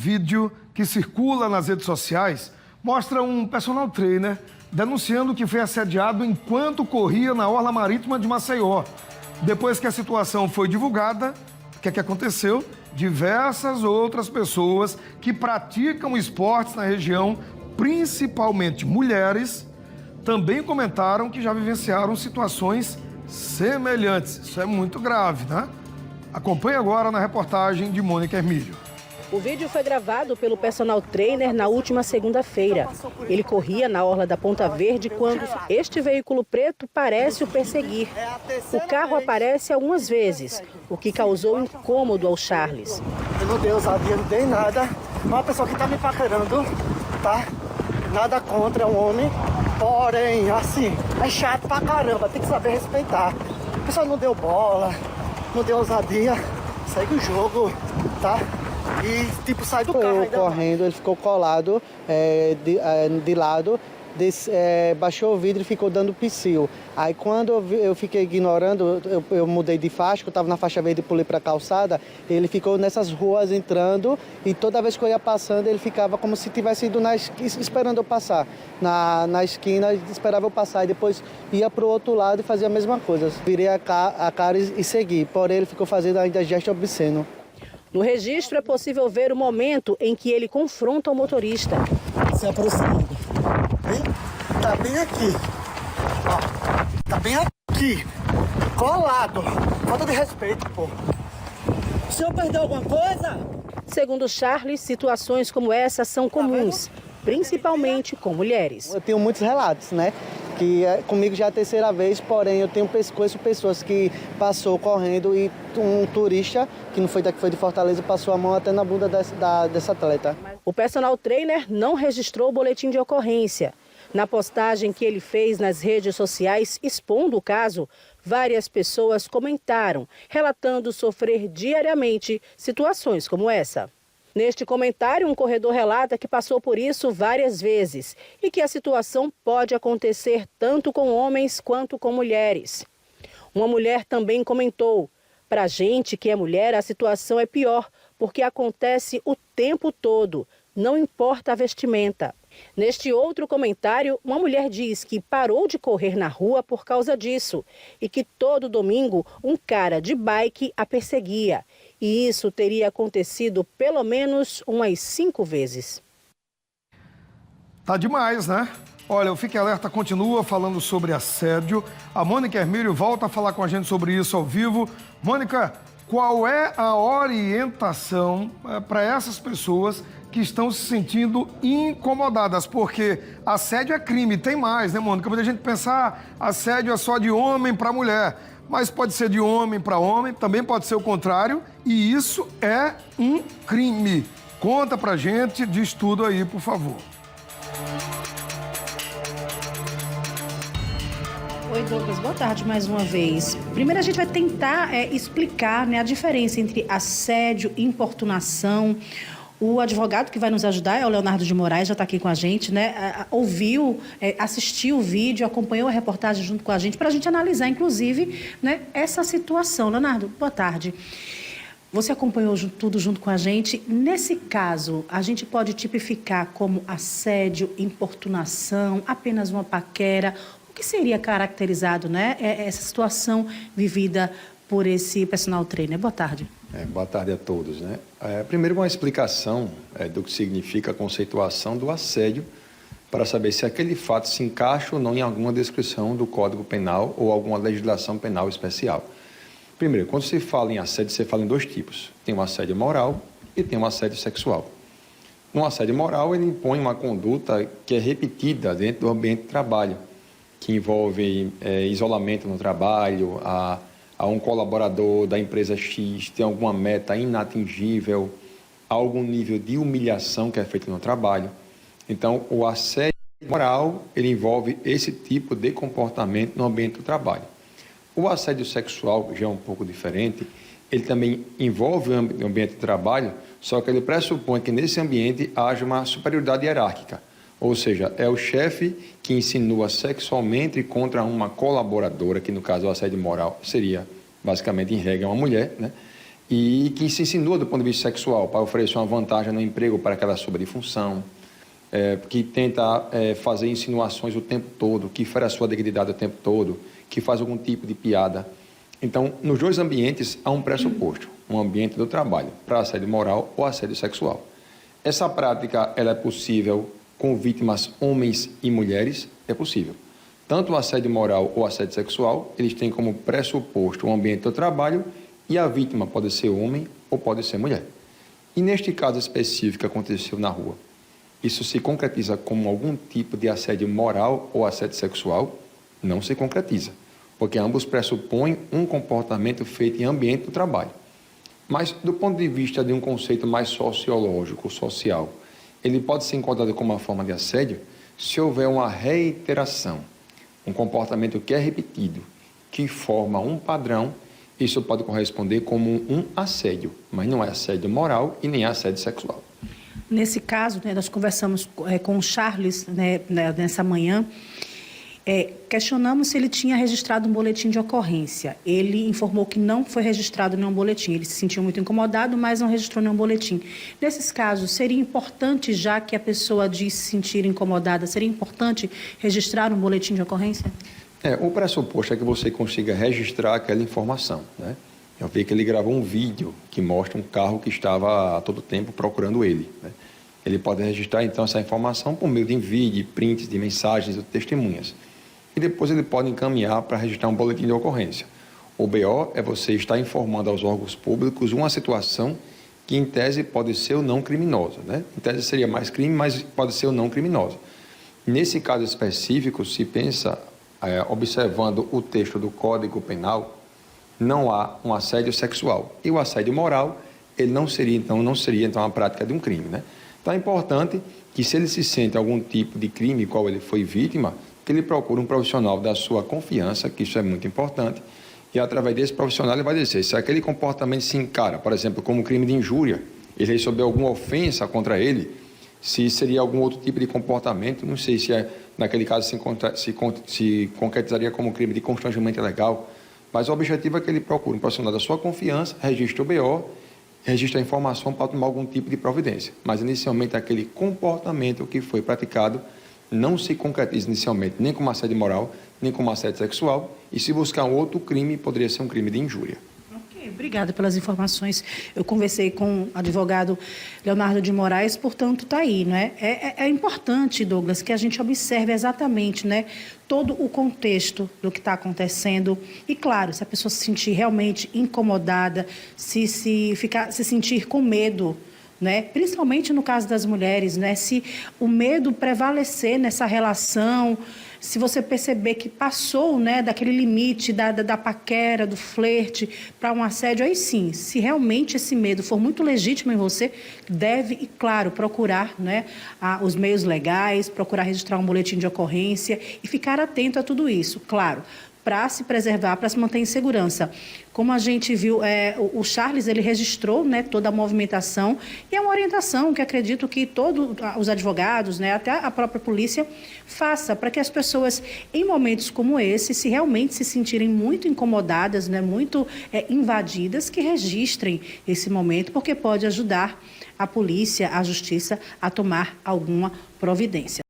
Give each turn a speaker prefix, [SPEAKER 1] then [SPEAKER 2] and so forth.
[SPEAKER 1] vídeo que circula nas redes sociais mostra um personal trainer denunciando que foi assediado enquanto corria na orla marítima de Maceió. Depois que a situação foi divulgada, o que aconteceu? Diversas outras pessoas que praticam esportes na região, principalmente mulheres, também comentaram que já vivenciaram situações semelhantes. Isso é muito grave, né? Acompanhe agora na reportagem de Mônica Hermílio.
[SPEAKER 2] O vídeo foi gravado pelo personal trainer na última segunda-feira. Ele corria na orla da Ponta Verde quando este veículo preto parece o perseguir. O carro aparece algumas vezes, o que causou incômodo ao Charles.
[SPEAKER 3] Eu não dei ousadia, não dei nada. Uma pessoa que está me paquerando, tá? Nada contra um homem, porém, assim, é chato pra caramba, tem que saber respeitar. A pessoa não deu bola, não deu ousadia, segue o jogo, tá? E, tipo, sai do carro.
[SPEAKER 4] Correndo, ele ficou colado de lado, baixou o vidro e ficou dando psil. Aí, quando eu fiquei ignorando, eu mudei de faixa, eu estava na faixa verde e pulei para a calçada, ele ficou nessas ruas entrando e toda vez que eu ia passando, ele ficava como se tivesse ido esperando eu passar. Na esquina, esperava eu passar e depois ia para o outro lado e fazia a mesma coisa. Virei a cara e segui, porém ele ficou fazendo ainda gesto obsceno.
[SPEAKER 2] No registro é possível ver o momento em que ele confronta o motorista.
[SPEAKER 3] Se aproximando. Tá bem aqui. Ó, tá bem aqui. Colado. Falta de respeito, pô. O senhor perdeu alguma coisa?
[SPEAKER 2] Segundo Charles, situações como essa são comuns, principalmente com mulheres.
[SPEAKER 4] Eu tenho muitos relatos, né? Que comigo já é a terceira vez, porém eu conheço pessoas que passou correndo e um turista, que não foi daqui, foi de Fortaleza, passou a mão até na bunda dessa atleta.
[SPEAKER 2] O personal trainer não registrou o boletim de ocorrência. Na postagem que ele fez nas redes sociais expondo o caso, várias pessoas comentaram, relatando sofrer diariamente situações como essa. Neste comentário, um corredor relata que passou por isso várias vezes e que a situação pode acontecer tanto com homens quanto com mulheres. Uma mulher também comentou: "Pra gente que é mulher, a situação é pior, porque acontece o tempo todo, não importa a vestimenta." Neste outro comentário, uma mulher diz que parou de correr na rua por causa disso e que todo domingo um cara de bike a perseguia. E isso teria acontecido pelo menos umas 5 vezes.
[SPEAKER 1] Tá demais, né? Olha, o Fique Alerta continua falando sobre assédio. A Mônica Hermílio volta a falar com a gente sobre isso ao vivo. Mônica, qual é a orientação para essas pessoas que estão se sentindo incomodadas? Porque assédio é crime, tem mais, né, Mônica? Muita gente pensa, assédio é só de homem para mulher. Mas pode ser de homem para homem, também pode ser o contrário, e isso é um crime. Conta pra gente, diz tudo aí, por favor.
[SPEAKER 5] Oi, Douglas, boa tarde mais uma vez. Primeiro a gente vai tentar explicar, né, a diferença entre assédio e importunação. O advogado que vai nos ajudar é o Leonardo de Moraes, já está aqui com a gente, né? Ouviu, assistiu o vídeo, acompanhou a reportagem junto com a gente, para a gente analisar, inclusive, né, essa situação. Leonardo, boa tarde. Você acompanhou tudo junto com a gente. Nesse caso, a gente pode tipificar como assédio, importunação, apenas uma paquera. O que seria caracterizado, né, essa situação vivida por esse personal trainer? Boa tarde.
[SPEAKER 6] Boa tarde a todos, né? Primeiro, uma explicação do que significa a conceituação do assédio, para saber se aquele fato se encaixa ou não em alguma descrição do Código Penal ou alguma legislação penal especial. Primeiro, quando se fala em assédio, você fala em 2 tipos. Tem um assédio moral e tem um assédio sexual. No assédio moral, ele impõe uma conduta que é repetida dentro do ambiente de trabalho, que envolve isolamento no trabalho, a um colaborador da empresa X tem alguma meta inatingível, algum nível de humilhação que é feito no trabalho. Então, o assédio moral, ele envolve esse tipo de comportamento no ambiente do trabalho. O assédio sexual, que já é um pouco diferente, ele também envolve o ambiente de trabalho, só que ele pressupõe que nesse ambiente haja uma superioridade hierárquica. Ou seja, é o chefe que insinua sexualmente contra uma colaboradora, que no caso o assédio moral seria, basicamente, em regra, uma mulher, né? e que se insinua do ponto de vista sexual para oferecer uma vantagem no emprego para aquela sobrefunção, que tenta fazer insinuações o tempo todo, que fere a sua dignidade o tempo todo, que faz algum tipo de piada. Então, nos dois ambientes há um pressuposto, um ambiente do trabalho, para assédio moral ou assédio sexual. Essa prática ela é possível com vítimas homens e mulheres? É possível. Tanto o assédio moral ou assédio sexual, eles têm como pressuposto o ambiente do trabalho e a vítima pode ser homem ou pode ser mulher. E neste caso específico que aconteceu na rua, isso se concretiza como algum tipo de assédio moral ou assédio sexual? Não se concretiza, porque ambos pressupõem um comportamento feito em ambiente do trabalho. Mas, do ponto de vista de um conceito mais sociológico, social, ele pode ser enquadrado como uma forma de assédio se houver uma reiteração, um comportamento que é repetido, que forma um padrão. Isso pode corresponder como um assédio, mas não é assédio moral e nem assédio sexual.
[SPEAKER 5] Nesse caso, né, nós conversamos com o Charles nessa manhã, questionamos se ele tinha registrado um boletim de ocorrência. Ele informou que não foi registrado nenhum boletim. Ele se sentiu muito incomodado, mas não registrou nenhum boletim. Nesses casos, seria importante, já que a pessoa diz se sentir incomodada, seria importante registrar um boletim de ocorrência?
[SPEAKER 6] O pressuposto é que você consiga registrar aquela informação, né? Eu vi que ele gravou um vídeo que mostra um carro que estava a todo tempo procurando ele, né? Ele pode registrar, então, essa informação por meio de vídeo, prints, de mensagens, de testemunhas. E depois ele pode encaminhar para registrar um boletim de ocorrência. O BO é você estar informando aos órgãos públicos uma situação que, em tese, pode ser ou não criminosa, né? Em tese seria mais crime, mas pode ser ou não criminosa. Nesse caso específico, se pensa, observando o texto do Código Penal, não há um assédio sexual. E o assédio moral, ele não seria então a prática de um crime, né? Então é importante que, se ele se sente algum tipo de crime qual ele foi vítima, que ele procure um profissional da sua confiança, que isso é muito importante, e através desse profissional ele vai dizer se aquele comportamento se encara, por exemplo, como crime de injúria, ele recebeu alguma ofensa contra ele, se seria algum outro tipo de comportamento, não sei se naquele caso se concretizaria como crime de constrangimento ilegal, mas o objetivo é que ele procure um profissional da sua confiança, registre o BO, registra a informação para tomar algum tipo de providência. Mas, inicialmente, aquele comportamento que foi praticado não se concretiza inicialmente nem como assédio moral, nem como assédio sexual, e se buscar um outro crime, poderia ser um crime de injúria.
[SPEAKER 5] Ok, obrigada pelas informações. Eu conversei com o advogado Leonardo de Moraes, portanto, está aí, não é? É importante, Douglas, que a gente observe exatamente, né, todo o contexto do que está acontecendo e, claro, se a pessoa se sentir realmente incomodada, se sentir com medo, né? Principalmente no caso das mulheres, né? Se o medo prevalecer nessa relação, se você perceber que passou, né, daquele limite da paquera, do flerte para um assédio, aí sim, se realmente esse medo for muito legítimo em você, deve, e claro, procurar, né, os meios legais, procurar registrar um boletim de ocorrência e ficar atento a tudo isso, claro, para se preservar, para se manter em segurança. Como a gente viu, o Charles, ele registrou, né, toda a movimentação e é uma orientação que acredito que todos os advogados, né, até a própria polícia, faça para que as pessoas, em momentos como esse, se realmente se sentirem muito incomodadas, né, muito invadidas, que registrem esse momento, porque pode ajudar a polícia, a justiça a tomar alguma providência.